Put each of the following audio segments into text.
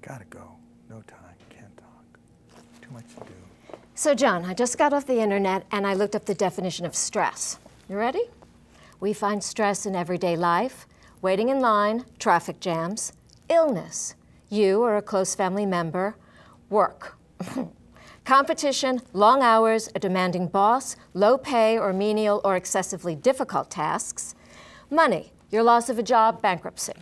Gotta go. No time. Can't talk. Too much to do. So, John, I just got off the internet and I looked up the definition of stress. You ready? We find stress in everyday life, waiting in line, traffic jams, illness, you or a close family member, work. Competition, long hours, a demanding boss, low pay or menial or excessively difficult tasks. Money, your loss of a job, bankruptcy.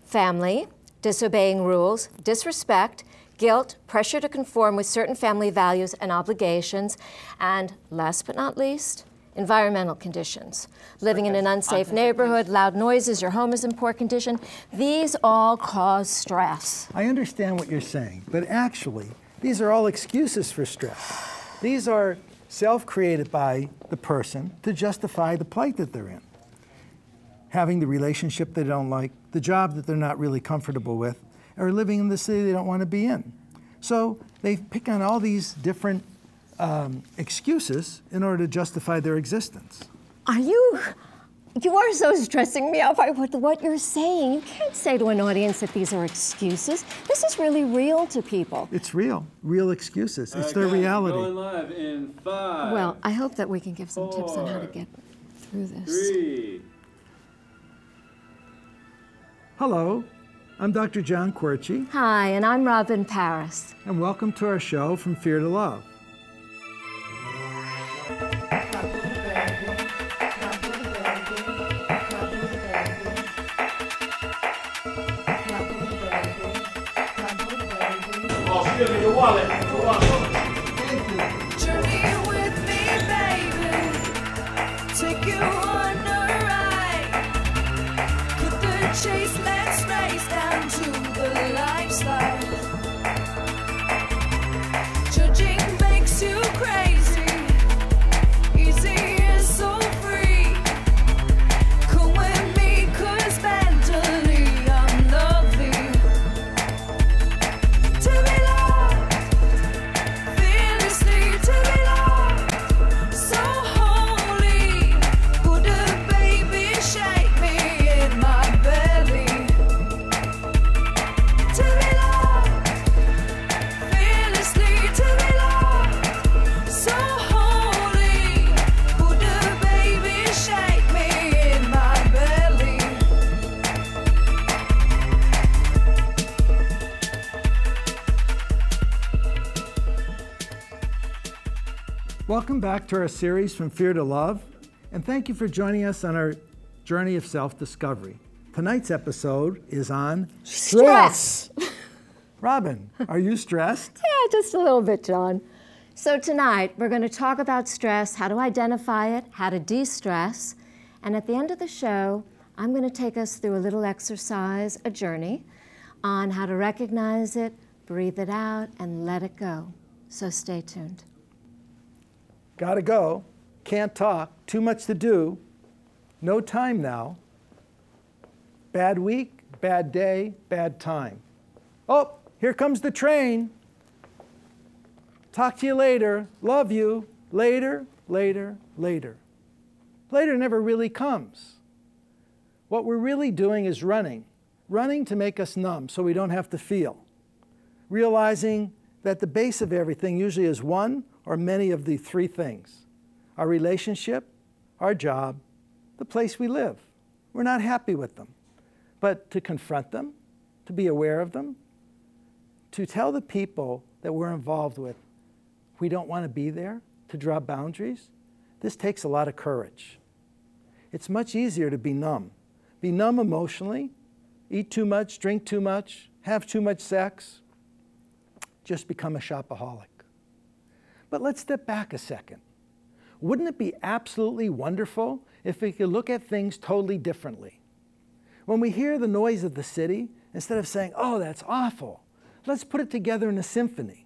Family, disobeying rules, disrespect, guilt, pressure to conform with certain family values and obligations, and last but not least, environmental conditions. Living in an unsafe neighborhood, loud noises, your home is in poor condition. These all cause stress. I understand what you're saying, but actually, these are all excuses for stress. These are self-created by the person to justify the plight that they're in. Having the relationship they don't like, the job that they're not really comfortable with, or living in the city they don't want to be in. So they pick on all these different excuses in order to justify their existence. You are so stressing me out by what you're saying. You can't say to an audience that these are excuses. This is really real to people. It's real excuses. It's their reality. Going live in 5. Well, I hope that we can give some tips on how to get through this. 3. Hello, I'm Dr. John Querci. Hi, and I'm Robin Paris. And welcome to our show, From Fear to Love. Give me your wallet. Journey with me, baby. Take you on a ride. Cut the chase, let's race down to the lifestyle. Judging makes you crazy. Easy is so free. Come with me, 'cause mentally I'm lovely. To be loved, fearlessly to be loved, so holy. BuddhaBaby, shake me in my belly. To be loved, fearlessly to be loved, so holy. BuddhaBaby, shake me in my belly. Welcome back to our series, From Fear to Love, and thank you for joining us on our journey of self-discovery. Tonight's episode is on stress. Robin, are you stressed? Yeah, just a little bit, John. So tonight, we're going to talk about stress, how to identify it, how to de-stress, and at the end of the show, I'm going to take us through a little exercise, a journey, on how to recognize it, breathe it out, and let it go. So stay tuned. Gotta go, can't talk, too much to do, no time now, bad week, bad day, bad time. Oh, here comes the train. Talk to you later, love you, later, later, later. Later never really comes. What we're really doing is running to make us numb so we don't have to feel. Realizing that the base of everything usually is one or many of the three things: our relationship, our job, the place we live. We're not happy with them. But to confront them, to be aware of them, to tell the people that we're involved with we don't want to be there, to draw boundaries, this takes a lot of courage. It's much easier to be numb. Be numb emotionally, eat too much, drink too much, have too much sex, just become a shopaholic. But let's step back a second. Wouldn't it be absolutely wonderful if we could look at things totally differently? When we hear the noise of the city, instead of saying, oh, that's awful, let's put it together in a symphony.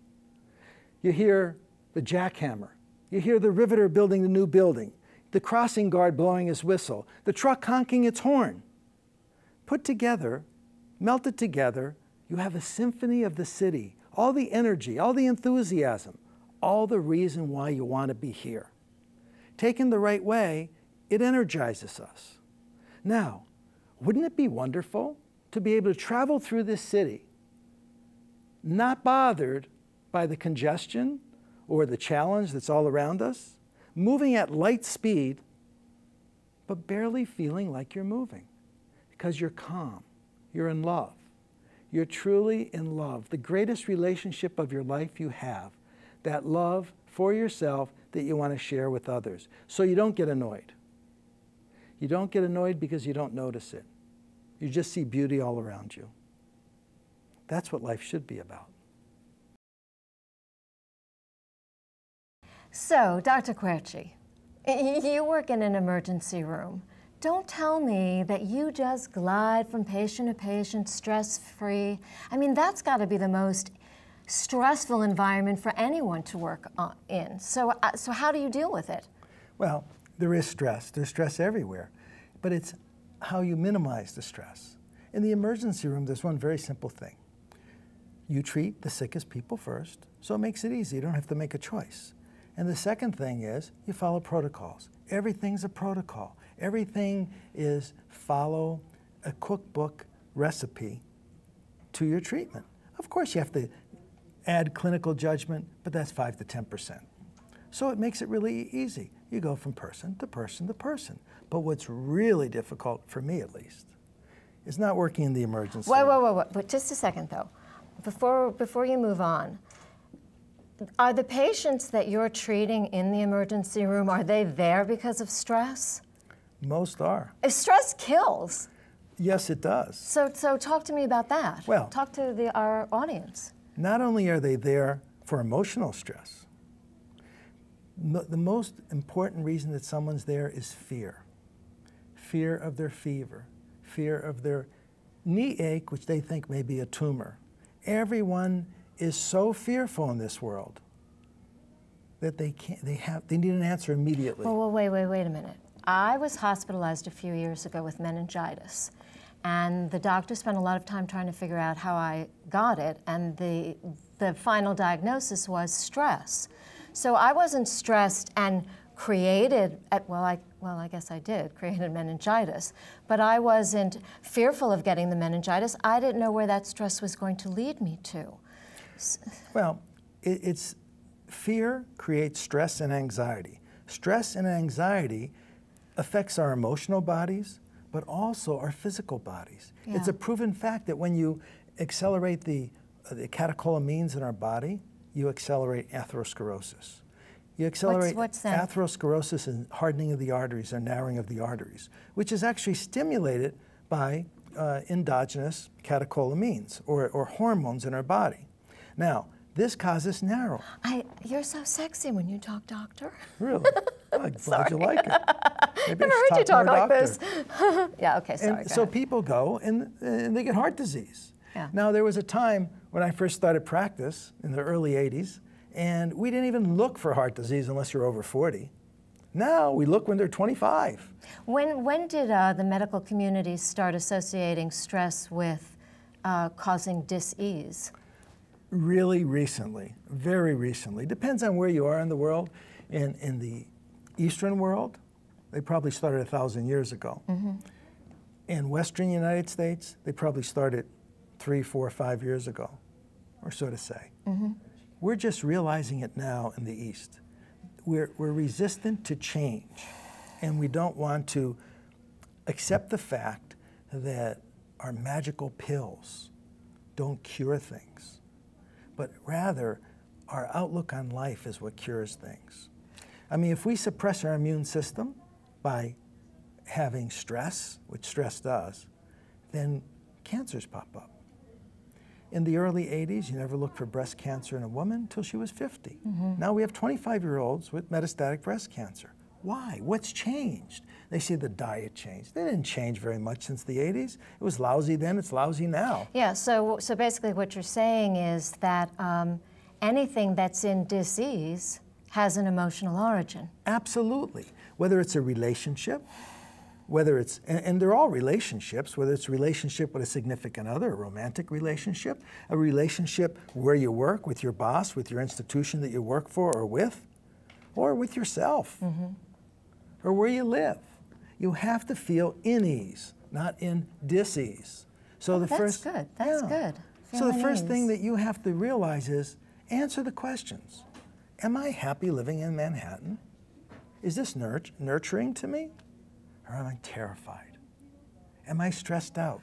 You hear the jackhammer. You hear the riveter building the new building, the crossing guard blowing his whistle, the truck honking its horn. Put together, melted together, you have a symphony of the city, all the energy, all the enthusiasm, all the reason why you want to be here. Taken the right way, it energizes us. Now, wouldn't it be wonderful to be able to travel through this city not bothered by the congestion or the challenge that's all around us, moving at light speed, but barely feeling like you're moving because you're calm, you're in love. You're truly in love, the greatest relationship of your life you have, that love for yourself that you want to share with others. So you don't get annoyed. You don't get annoyed because you don't notice it. You just see beauty all around you. That's what life should be about. So, Dr. Querci, you work in an emergency room. Don't tell me that you just glide from patient to patient stress-free. I mean, that's got to be the most stressful environment for anyone to work in. So how do you deal with it? Well, there is stress. There's stress everywhere. But it's how you minimize the stress. In the emergency room, there's one very simple thing. You treat the sickest people first, so it makes it easy. You don't have to make a choice. And the second thing is you follow protocols. Everything's a protocol. Everything is follow a cookbook recipe to your treatment. Of course, you have to add clinical judgment, but that's 5 to 10%. So it makes it really easy. You go from person to person to person. But what's really difficult, for me at least, is not working in the emergency room. Wait. But just a second, though. Before you move on, are the patients that you're treating in the emergency room, are they there because of stress? Most are. If stress kills. Yes, it does. So talk to me about that. Well, talk to our audience. Not only are they there for emotional stress, the most important reason that someone's there is fear. Fear of their fever, fear of their knee ache, which they think may be a tumor. Everyone is so fearful in this world that they need an answer immediately. Well, wait a minute. I was hospitalized a few years ago with meningitis, and the doctor spent a lot of time trying to figure out how I got it, and the final diagnosis was stress. So I wasn't stressed and created, I guess I did, created meningitis, but I wasn't fearful of getting the meningitis. I didn't know where that stress was going to lead me to. Well, it's fear creates stress and anxiety. Stress and anxiety affects our emotional bodies, but also our physical bodies. Yeah. It's a proven fact that when you accelerate the catecholamines in our body, you accelerate atherosclerosis. You accelerate atherosclerosis and hardening of the arteries or narrowing of the arteries, which is actually stimulated by endogenous catecholamines or hormones in our body. Now, this causes narrow. You're so sexy when you talk, doctor. Really? I'm glad you like it. Maybe I've heard you talk like this. Yeah, okay, sorry. And so people go and they get heart disease. Yeah. Now, there was a time when I first started practice in the early 80s, and we didn't even look for heart disease unless you're over 40. Now we look when they're 25. When did the medical community start associating stress with causing dis-ease? Really recently, very recently. Depends on where you are in the world. In the Eastern world, they probably started 1,000 years ago. Mm-hmm. In Western United States, they probably started 3, 4, 5 years ago, or so to say. Mm-hmm. We're just realizing it now in the East. We're resistant to change, and we don't want to accept the fact that our magical pills don't cure things, but rather our outlook on life is what cures things. I mean, if we suppress our immune system by having stress, which stress does, then cancers pop up. In the early 80s, you never looked for breast cancer in a woman until she was 50. Mm-hmm. Now we have 25-year-olds with metastatic breast cancer. Why? What's changed? They see the diet changed. They didn't change very much since the 80s. It was lousy then, it's lousy now. Yeah, so basically what you're saying is that anything that's in dis-ease has an emotional origin. Absolutely. Whether it's a relationship, whether it's, and they're all relationships, whether it's a relationship with a significant other, a romantic relationship, a relationship where you work with your boss, with your institution that you work for or with yourself, mm-hmm. or where you live. You have to feel in ease, not in dis-ease. So that's good. That's good. So the at first thing ease. that you have to realize is answer the questions. Am I happy living in Manhattan? Is this nurturing to me? Or am I terrified? Am I stressed out?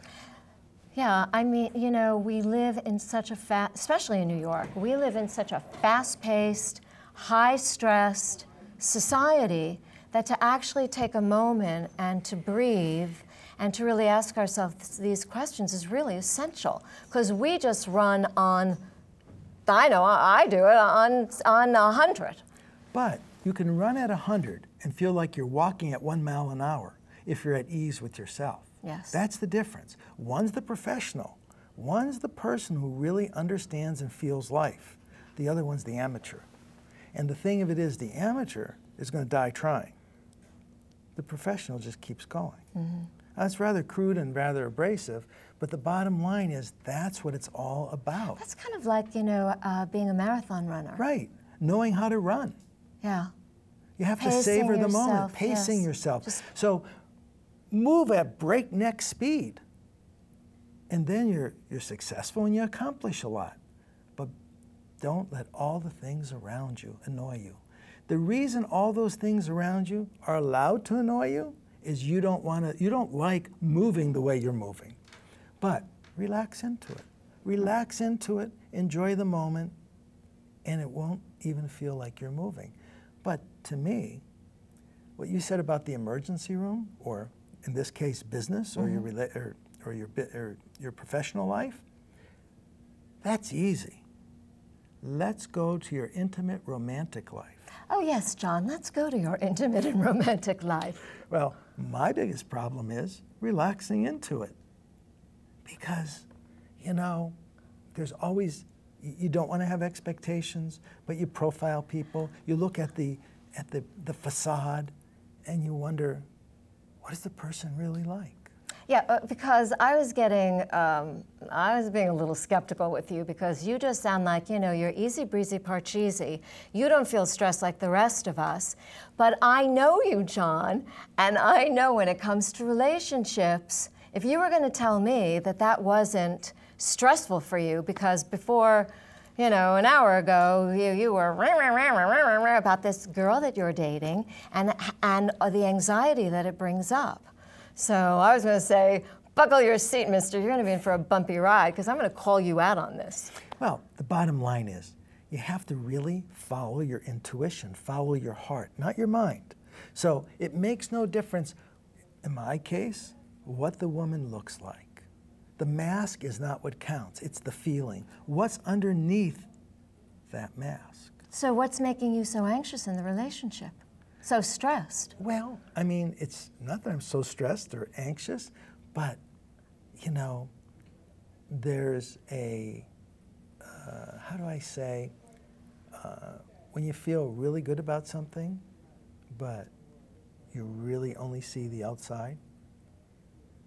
Yeah, I mean, you know, we live in such a especially in New York, we live in such a fast-paced, high-stressed society that to actually take a moment and to breathe and to really ask ourselves these questions is really essential, because we just run on, I know, I do it on 100. But you can run at 100 and feel like you're walking at 1 mile an hour if you're at ease with yourself. Yes. That's the difference. One's the professional. One's the person who really understands and feels life. The other one's the amateur. And the thing of it is, the amateur is going to die trying. The professional just keeps going. Mm-hmm. That's rather crude and rather abrasive, but the bottom line is that's what it's all about. That's kind of like, you know, being a marathon runner. Right. Knowing how to run. Yeah. You have to Pacing savor the moment, yourself, pacing yes. yourself. Just- So move at breakneck speed. And then you're successful and you accomplish a lot. But don't let all the things around you annoy you. The reason all those things around you are allowed to annoy you is you don't like moving the way you're moving. But relax into it. Relax into it, enjoy the moment, and it won't even feel like you're moving. But to me, what you said about the emergency room, or in this case, business, or your professional life, that's easy. Let's go to your intimate romantic life. Oh yes, John, let's go to your intimate and romantic life. Well, my biggest problem is relaxing into it. Because, you know, there's always, you don't want to have expectations, but you profile people, you look at the facade, and you wonder, what is the person really like? Yeah, because I was being a little skeptical with you, because you just sound like, you know, you're easy breezy parcheesi. You don't feel stressed like the rest of us. But I know you, John, and I know when it comes to relationships, if you were going to tell me that that wasn't stressful for you, because before, you know, an hour ago, you were about this girl that you're dating and the anxiety that it brings up. So I was going to say, buckle your seat, mister. You're going to be in for a bumpy ride, because I'm going to call you out on this. Well, the bottom line is, you have to really follow your intuition, follow your heart, not your mind. So it makes no difference, in my case, what the woman looks like. The mask is not what counts, it's the feeling. What's underneath that mask? So what's making you so anxious in the relationship? So stressed? Well, I mean, it's not that I'm so stressed or anxious, but, you know, there's a, how do I say, when you feel really good about something, but you really only see the outside,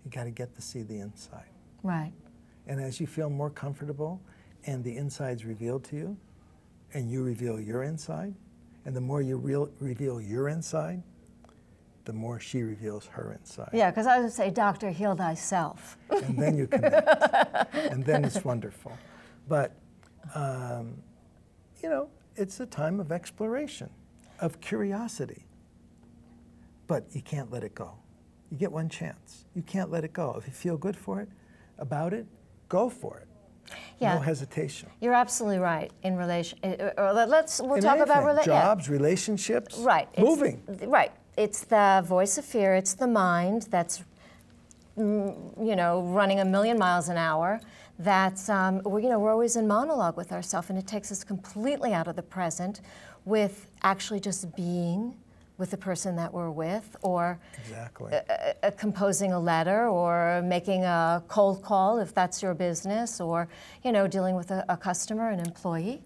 you got to get to see the inside. Right. And as you feel more comfortable and the inside's revealed to you, and you reveal your inside, and the more you reveal your inside, the more she reveals her inside. Yeah, because I would say, doctor, heal thyself. And then you connect. And then it's wonderful. But, you know, it's a time of exploration, of curiosity. But you can't let it go. You get one chance. You can't let it go. If you feel good about it, go for it. Yeah. No hesitation. You're absolutely right. In relation, we'll In talk about anything, jobs, relationships, right. moving. Right. It's the voice of fear. It's the mind that's, you know, running a million miles an hour. That's, we're always in monologue with ourselves, and it takes us completely out of the present with actually just being with the person that we're with, or Exactly. composing a letter, or making a cold call if that's your business, or, you know, dealing with a customer, an employee.